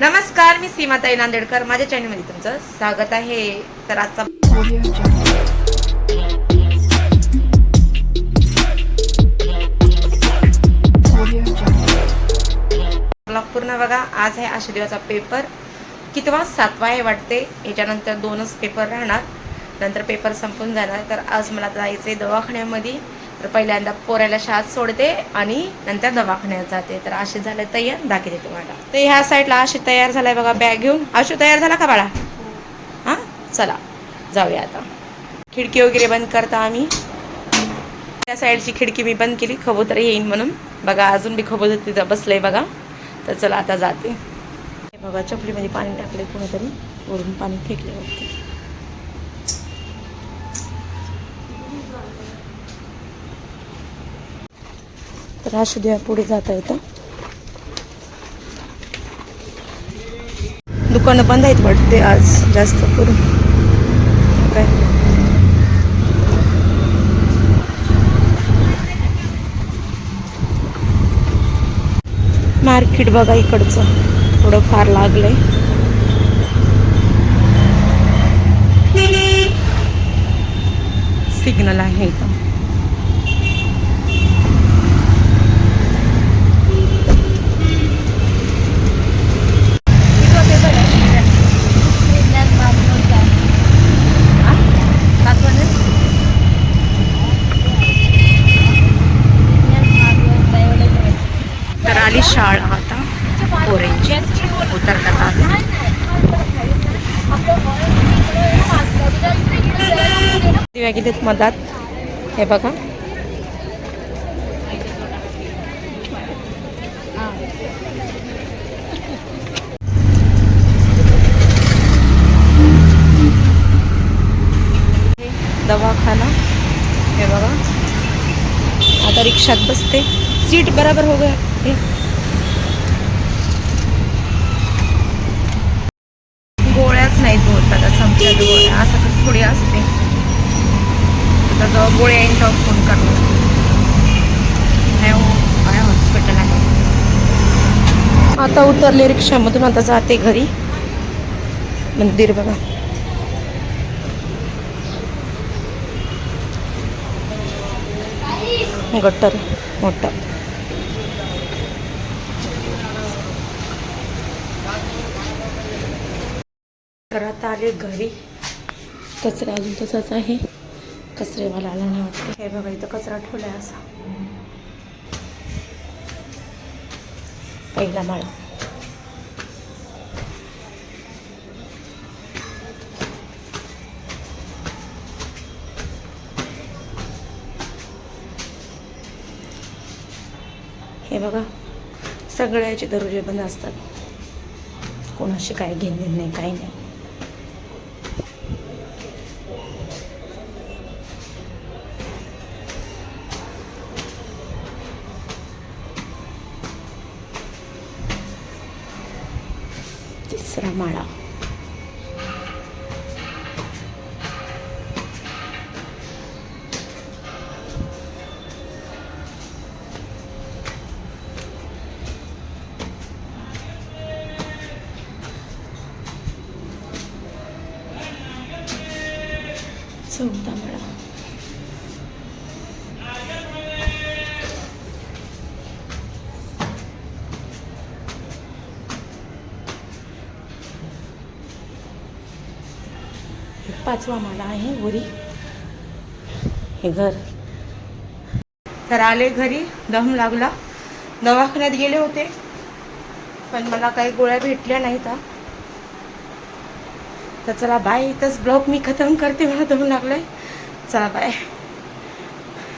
नमस्कार, मी सीमाताई नांदेडकर. माझ्या चॅनलमध्ये तुमचं स्वागत आहे. तर आजचा ब्लॉग पूर्ण बघा. आज आहे आषाढीचा पेपर. कितवा 7वा आहे वाटते. याच्यानंतर 2च पेपर राहणार, नंतर पेपर संपून जाणार. तर आज मला जायचे दवाखान्यामध्ये. तर पहिल्यांदा पोराला शाळेत सोडते आणि नंतर दवाखान्यात जाते. तर असे झाले तयार, दाखवते तुम्हाला. तर ह्या साईडला अशी तयार झालाय बघा, बॅग घेऊन. आशू तयार झाला का बाळा? हां, चला जाऊया आता. खिडकी वगैरे बंद करता आम्ही. त्या साईडची खिडकी मी बंद केली, कबूतर येईन म्हणून. बघा अजून बी कबूतर तिथं बसलंय बघा. तर चला आता जाते. हे बघा, चपलीमध्ये पाणी टाकले कोणीतरी, वरून पाणी फेकले होते. तर असू द्या, पुढे जाता येतं. दुकानं बंद आहेत वाटते आज जास्त करून. काय मार्केट बघा इकडचं थोडं फार लागलंय. सिग्नल आहे इथं. तर आली शाळा आता पोरांची. उतरतात आले. दिव्या कितीत मधात. हे बघा, दवाखाना. हे बघा, आता रिक्षात बसते. सीट बराबर हो गया. गोळ्याच नाहीत बोलतात, संपल्या गोळ्या असं थोडी असते. आता जेव्हा गोळ्या येईन तेव्हा फोन करणार. काय हॉस्पिटल आहे. आता उतरले रिक्षामधून, आता जाते घरी. मंदिर बघा, गटर मोठा. तर आता आले घरी. कचरा अजून तसाच आहे, कचरेवाला आला नाही वाटतं. हे बघा, इथं कचरा ठेवलाय असा. पहिला माळा. हे बघा, सगळ्याचे दरवाजे बंद असतात. कोणाशी काय घेणं नाही, काही नाही. तिसरा माळा. चौथा माळा. पाचवा माळा आहे वरी. हे घर. तर आले घरी. दम लागला. दवाखान्यात गेले होते पण मला काही गोळ्या भेटल्या नाहीत. तर चला बाय. इथंच ब्लॉग मी खतम करते, मला दम लागलाय. चला बाय.